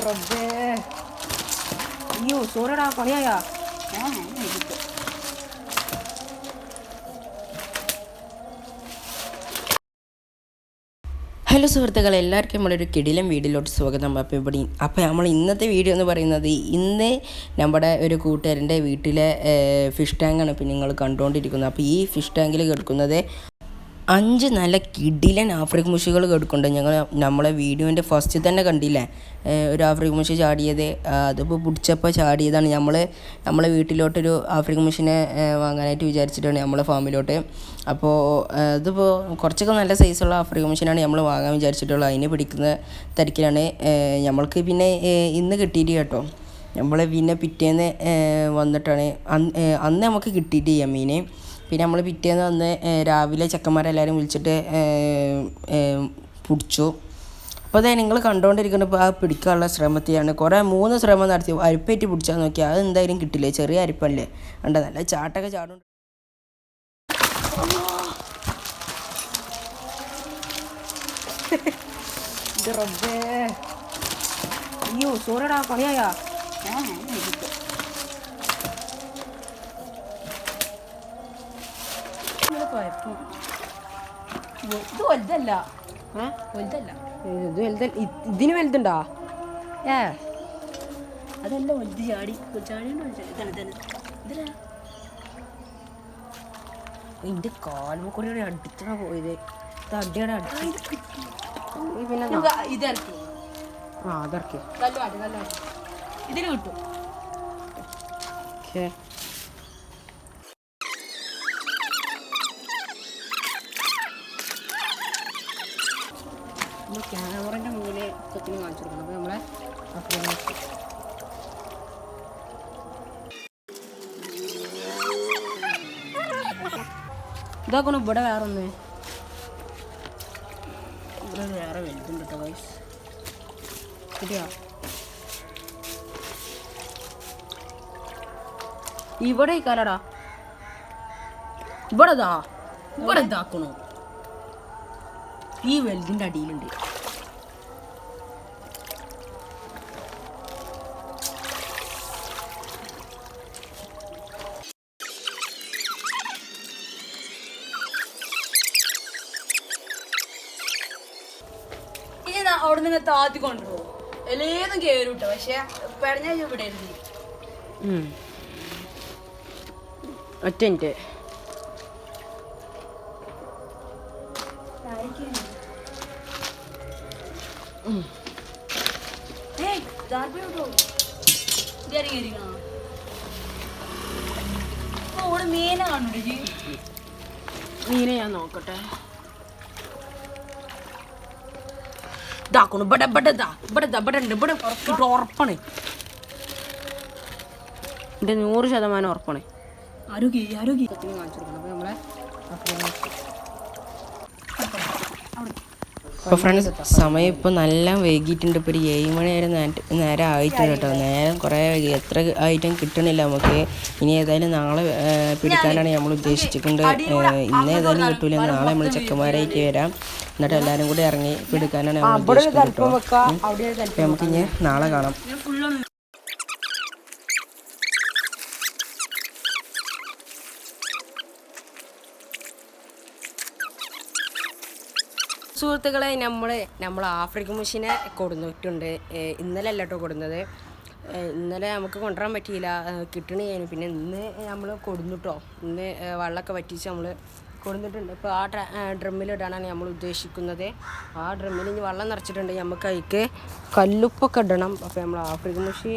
റബ്ബേ അയ്യോ സോറിടാ പണിയായാ ഹലോ സുഹൃത്തുക്കളെ, എല്ലാവർക്കും നമ്മളൊരു കിടിലം വീഡിയോയിലോട്ട് സ്വാഗതം. അപ്പോൾ നമ്മൾ ഇന്നത്തെ വീഡിയോ എന്ന് പറയുന്നത് ഇന്ന് നമ്മുടെ ഒരു കൂട്ടുകാരൻ്റെ വീട്ടിലെ ഫിഷ് ടാങ്കാണ് ഇപ്പോൾ നിങ്ങൾ കണ്ടുകൊണ്ടിരിക്കുന്നത്. അപ്പോൾ ഈ ഫിഷ് ടാങ്കിൽ കിടക്കുന്നത് 5 നല്ല കിടിലൻ ആഫ്രിക്കൻ മുഷികൾ കിടക്കുന്നുണ്ട്. നമ്മളെ വീഡിയോൻ്റെ ഫസ്റ്റ് തന്നെ കണ്ടില്ലേ, ഒരു ആഫ്രിക്കൻ മുഷി ചാടിയത്. അതിപ്പോൾ പിടിച്ചപ്പോൾ ചാടിയതാണ്. നമ്മളെ വീട്ടിലോട്ടൊരു ആഫ്രിക്കൻ മുഷിനെ വാങ്ങാനായിട്ട് വിചാരിച്ചിട്ടാണ് നമ്മളെ ഫാമിലോട്ട്. അപ്പോൾ അതിപ്പോൾ കുറച്ചൊക്കെ നല്ല സൈസുള്ള ആഫ്രിക്കൻ മുഷിനാണ് നമ്മൾ വാങ്ങാൻ വിചാരിച്ചിട്ടുള്ളത്. അതിനെ പിടിക്കുന്ന തിരക്കിലാണ്. നമ്മൾക്ക് പിന്നെ ഇന്ന് കിട്ടിയിട്ട് കേട്ടോ, നമ്മൾ പിന്നെ പിറ്റേന്ന് വന്നിട്ടാണ് അന്ന് നമുക്ക് കിട്ടിയിട്ട് മീനെ. പിന്നെ നമ്മൾ പിറ്റേന്ന് വന്ന് രാവിലെ ചെക്കന്മാരെല്ലാവരും വിളിച്ചിട്ട് പിടിച്ചു. അപ്പോൾ അതെ നിങ്ങൾ കണ്ടുകൊണ്ടിരിക്കുന്നത് ഇപ്പോൾ ആ പിടിക്കാനുള്ള ശ്രമത്തെയാണ്. 3 ശ്രമം നടത്തി അരിപ്പേറ്റ് പിടിച്ചാൽ നോക്കിയാൽ അത് എന്തായാലും കിട്ടില്ലേ. ചെറിയ അരിപ്പല്ലേ ഉണ്ട്, നല്ല ചാട്ടൊക്കെ ചാടും. അയ്യോ സോറിടാ പണിയായാ ഇത് വലുതല്ല, ഇതിന് വലുതുണ്ടാ? അതല്ല വലുത് എന്റെ കാൽമ കൂടെ അടിച്ചാ പോയത്. ഇത് അടിയുടെ അടിച്ചു. പിന്നെ അതറക്കി ഇതിന് കിട്ടും. നമ്മൾ ക്യാമറൻ്റെ മുന്നിൽ കൊത്തിന് കാണിച്ചു കൊടുക്കണം. അപ്പോൾ നമ്മളെ ഇതാക്കണം. ഇവിടെ വേറെ ഒന്ന്, ഇവിടെ വേറെ വലുതുണ്ട് കേട്ടോ ഗൈസ്. ശരിയാ, ഇവിടെ കാലടാ, ഇവിടെ ഇതാക്കണോ. ഈ വലുതിൻ്റെ അടിയിലുണ്ട്. ഇനി അവിടെ നിന്ന് താത്തി കൊണ്ടുപോകും. എല്ലേതും കയറൂട്ടോ, പക്ഷെ പറഞ്ഞ ഇവിടെ ഒറ്റ മിനിറ്റ്. മീനെ ഞാൻ നോക്കട്ടെ. ഇതാക്കണു. ഇവിടെ ഉണ്ട് ഉറപ്പാണ്. എൻ്റെ 100% ഉറപ്പാണ്. ആരോഗ്യത്തിന് കാണിച്ചു കൊടുക്കണം. അപ്പോൾ നമ്മളെ അപ്പോൾ ഫ്രണ്ട്സ് സമയം ഇപ്പോൾ നല്ല വൈകിട്ടുണ്ട്. ഇപ്പോൾ ഒരു 7 മണി വരെ നേരം ആയിട്ടുണ്ട് കേട്ടോ. നേരം കുറേ വൈകി, എത്ര ആയിട്ടും കിട്ടണില്ല നമുക്ക്. ഇനി ഏതായാലും നാളെ പിടിക്കാനാണ് നമ്മൾ ഉദ്ദേശിച്ചിട്ടുണ്ട്. ഇന്ന് ഏതായാലും കിട്ടൂല, നാളെ നമ്മൾ ചെക്കന്മാരായിട്ട് വരാം. എന്നിട്ട് എല്ലാവരും കൂടി ഇറങ്ങി പിടിക്കാനാണ് നമ്മൾ ഉദ്ദേശിക്കുന്നത് കേട്ടോ. നമുക്കിനി നാളെ കാണാം. സുഹൃത്തുക്കളെ, നമ്മൾ ആഫ്രിക്കൻ മുഷിനെ കൊടുത്തിട്ടുണ്ട്. ഇന്നലെ അല്ല കേട്ടോ കൊടുന്നത്. ഇന്നലെ നമുക്ക് കൊണ്ടുവരാൻ പറ്റിയില്ല, കിട്ടണേനു. പിന്നെ ഇന്ന് നമ്മൾ കൊടുന്നിട്ടോ. ഇന്ന് വെള്ളമൊക്കെ വറ്റിച്ച് നമ്മൾ കൊടുത്തിട്ടുണ്ട്. ഇപ്പോൾ ആ ഡ്രമ്മിലിടാനാണ് നമ്മൾ ഉദ്ദേശിക്കുന്നത്. ആ ഡ്രമ്മിൽ ഇനി വെള്ളം നിറച്ചിട്ടുണ്ട്. നമുക്ക് അതിലേക്ക് കല്ലുപ്പൊക്കെ ഇടണം. അപ്പോൾ നമ്മൾ ആഫ്രിക്കൻ മുഷി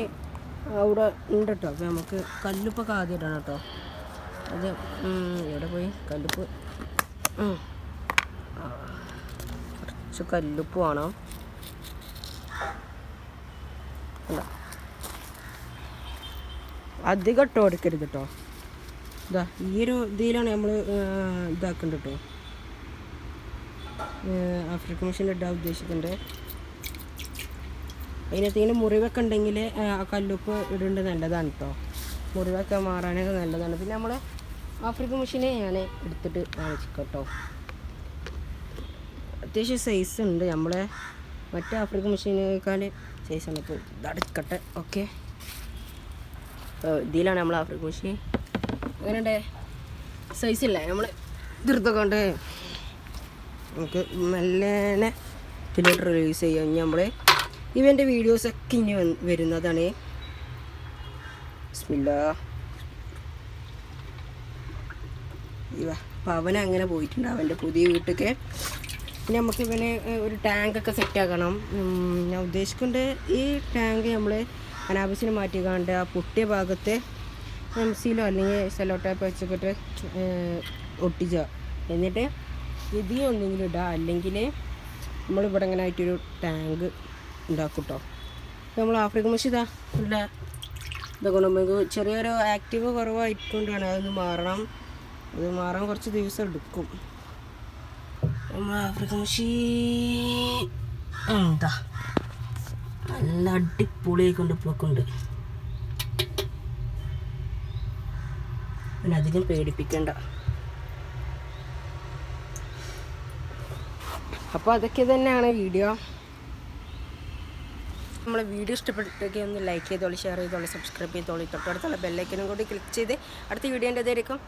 അവിടെ ഉണ്ട് കേട്ടോ. അപ്പോൾ നമുക്ക് കല്ലുപ്പൊക്കെ ആദ്യം ഇടണം കേട്ടോ. അത് എവിടെ പോയി കല്ലുപ്പ്? കുറച്ച് കല്ലുപ്പ് വേണം. അധികം ഇട്ടോ എടുക്കരുത് കേട്ടോ. ഇതാ ഈ ഒരു ഇതിലാണ് നമ്മൾ ഇതാക്കേണ്ടത് കേട്ടോ. ആഫ്രിക്കൻ മുഷിൽ ഇടാൻ ഉദ്ദേശിക്കുന്നുണ്ട്. അതിനകത്ത് മുറിവൊക്കെ ഉണ്ടെങ്കിൽ ആ കല്ലുപ്പ് ഇടേണ്ടത് നല്ലതാണ് കേട്ടോ. മുറിവൊക്കെ മാറാനൊക്കെ നല്ലതാണ്. പിന്നെ നമ്മൾ ആഫ്രിക്കൻ മുഷിനെ ഞാൻ എടുത്തിട്ട് കാണിച്ചിട്ടോ. അത്യാവശ്യം സൈസ് ഉണ്ട്. നമ്മളെ മറ്റേ ആഫ്രിക്കൻ മുഷിനേക്കാൾ സൈസാണ്. ഇപ്പോൾ ഇതടക്കട്ടെ. ഓക്കെ, ഇതിലാണ് നമ്മൾ ആഫ്രിക്കൻ മുഷി. അങ്ങനെയുണ്ട് സൈസില്ലേ, നമ്മൾ ഇതെടുത്തൊക്കെ നമുക്ക് മെല്ലെ ഇതിലോട്ട് റിലീസ് ചെയ്യാം. നമ്മൾ ഇവൻ്റെ വീഡിയോസൊക്കെ ഇനി വരുന്നതാണ്. ബിസ്മില്ലാ. അപ്പോൾ അവനങ്ങനെ പോയിട്ടുണ്ട് അവൻ്റെ പുതിയ വീട്ടിലേക്ക്. പിന്നെ നമുക്ക് ഇവന് ഒരു ടാങ്കൊക്കെ സെറ്റാക്കണം. ഞാൻ ഉദ്ദേശിക്കുന്നത് ഈ ടാങ്ക് നമ്മൾ അനാബസിന് മാറ്റിക്കാണ്ട് ആ പൊട്ടിയ ഭാഗത്ത് എംസിയിലോ അല്ലെങ്കിൽ സെല്ലോ ടേപ്പ് വെച്ചിട്ട് ഒട്ടിക്കുക. എന്നിട്ട് ഇതിൽ ഒന്നെങ്കിലും ഇടുക, അല്ലെങ്കിൽ നമ്മളിവിടെ ഇങ്ങനെ ആയിട്ടൊരു ടാങ്ക് ഉണ്ടാക്കും കേട്ടോ. നമ്മൾ ആഫ്രിക്കൻ മുഷി ഇതാ ഇല്ല ഇതൊക്കെ നമുക്ക് ചെറിയൊരു ആക്റ്റീവ് കുറവായിട്ടുകൊണ്ടാണ്. അതൊന്ന് മാറണം. അത് മാറാൻ കുറച്ച് ദിവസം എടുക്കും. നമ്മൾ ആഫ്രിക്കൻ മുഷി എന്താ നല്ല അടിപൊളിയായിക്കൊണ്ട് ഇപ്പോഴൊക്കെയുണ്ട്. പിന്നെ അധികം പേടിപ്പിക്കണ്ട. അപ്പോൾ അതൊക്കെ തന്നെയാണ് വീഡിയോ. നമ്മളെ വീഡിയോ ഇഷ്ടപ്പെട്ടെങ്കിൽ ഒന്ന് ലൈക്ക് ചെയ്തോളി, ഷെയർ ചെയ്തോളി, സബ്സ്ക്രൈബ് ചെയ്തോളി. തൊട്ടടുത്തുള്ള ബെല്ലൈക്കനും കൂടി ക്ലിക്ക് ചെയ്ത് അടുത്ത വീഡിയോൻ്റെ ഇതായിരിക്കും.